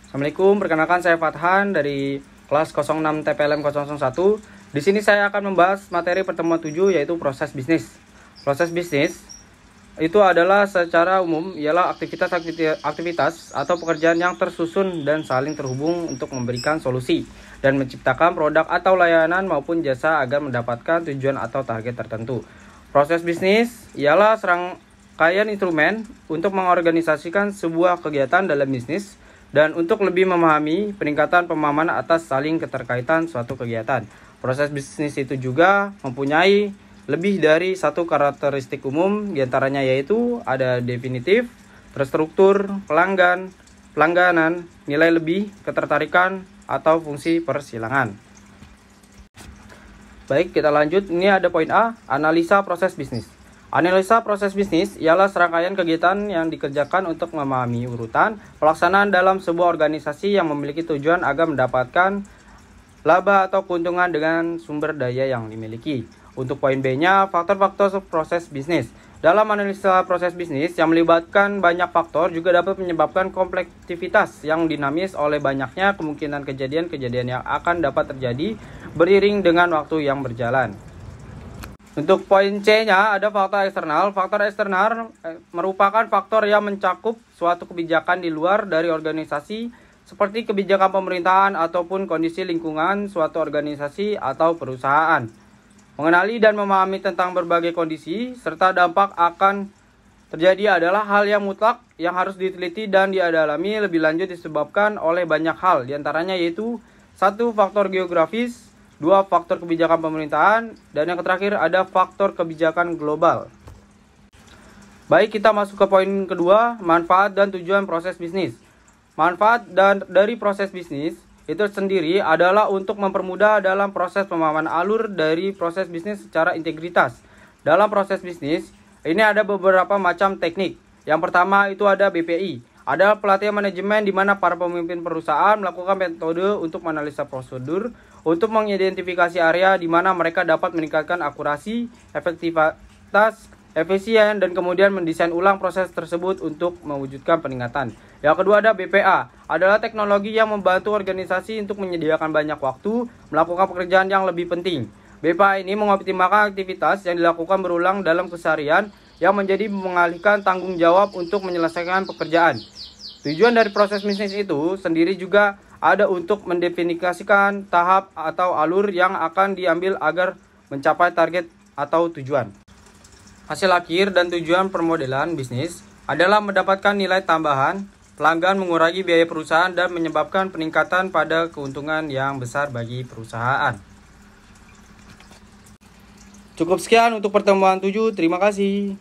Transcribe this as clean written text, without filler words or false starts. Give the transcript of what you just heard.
Assalamualaikum, perkenalkan saya Fathan dari kelas 06 TPLM 001. Di sini saya akan membahas materi pertemuan 7 yaitu proses bisnis. Proses bisnis itu adalah secara umum ialah aktivitas atau pekerjaan yang tersusun dan saling terhubung untuk memberikan solusi dan menciptakan produk atau layanan maupun jasa agar mendapatkan tujuan atau target tertentu. Proses bisnis ialah serangkaian instrumen untuk mengorganisasikan sebuah kegiatan dalam bisnis dan untuk lebih memahami peningkatan pemahaman atas saling keterkaitan suatu kegiatan. Proses bisnis itu juga mempunyai lebih dari satu karakteristik umum, diantaranya yaitu ada definitif, terstruktur, pelangganan, nilai lebih, ketertarikan, atau fungsi persilangan. Baik, kita lanjut. Ini ada poin A, analisa proses bisnis. Analisa proses bisnis ialah serangkaian kegiatan yang dikerjakan untuk memahami urutan pelaksanaan dalam sebuah organisasi yang memiliki tujuan agar mendapatkan laba atau keuntungan dengan sumber daya yang dimiliki. Untuk poin B-nya, faktor-faktor proses bisnis. Dalam analisa proses bisnis yang melibatkan banyak faktor juga dapat menyebabkan kompleksitas yang dinamis oleh banyaknya kemungkinan kejadian-kejadian yang akan dapat terjadi beriring dengan waktu yang berjalan. Untuk poin C-nya ada faktor eksternal. Faktor eksternal merupakan faktor yang mencakup suatu kebijakan di luar dari organisasi seperti kebijakan pemerintahan ataupun kondisi lingkungan suatu organisasi atau perusahaan. Mengenali dan memahami tentang berbagai kondisi serta dampak akan terjadi adalah hal yang mutlak yang harus diteliti dan didalami lebih lanjut disebabkan oleh banyak hal, diantaranya yaitu 1. Faktor geografis, 2. Faktor kebijakan pemerintahan, dan yang terakhir ada faktor kebijakan global. Baik, kita masuk ke poin kedua, manfaat dan tujuan proses bisnis. Manfaat dari proses bisnis itu sendiri adalah untuk mempermudah dalam proses pemahaman alur dari proses bisnis secara integritas. Dalam proses bisnis, ini ada beberapa macam teknik. Yang pertama itu ada BPI. Ada pelatihan manajemen di mana para pemimpin perusahaan melakukan metode untuk menganalisa prosedur untuk mengidentifikasi area di mana mereka dapat meningkatkan akurasi, efektivitas, efisien, dan kemudian mendesain ulang proses tersebut untuk mewujudkan peningkatan. Yang kedua ada BPA, adalah teknologi yang membantu organisasi untuk menyediakan banyak waktu melakukan pekerjaan yang lebih penting. BPA ini mengoptimalkan aktivitas yang dilakukan berulang dalam keseharian yang menjadi mengalihkan tanggung jawab untuk menyelesaikan pekerjaan. Tujuan dari proses bisnis itu sendiri juga ada untuk mendefinisikan tahap atau alur yang akan diambil agar mencapai target atau tujuan. Hasil akhir dan tujuan permodelan bisnis adalah mendapatkan nilai tambahan, pelanggan, mengurangi biaya perusahaan, dan menyebabkan peningkatan pada keuntungan yang besar bagi perusahaan. Cukup sekian untuk pertemuan 7. Terima kasih.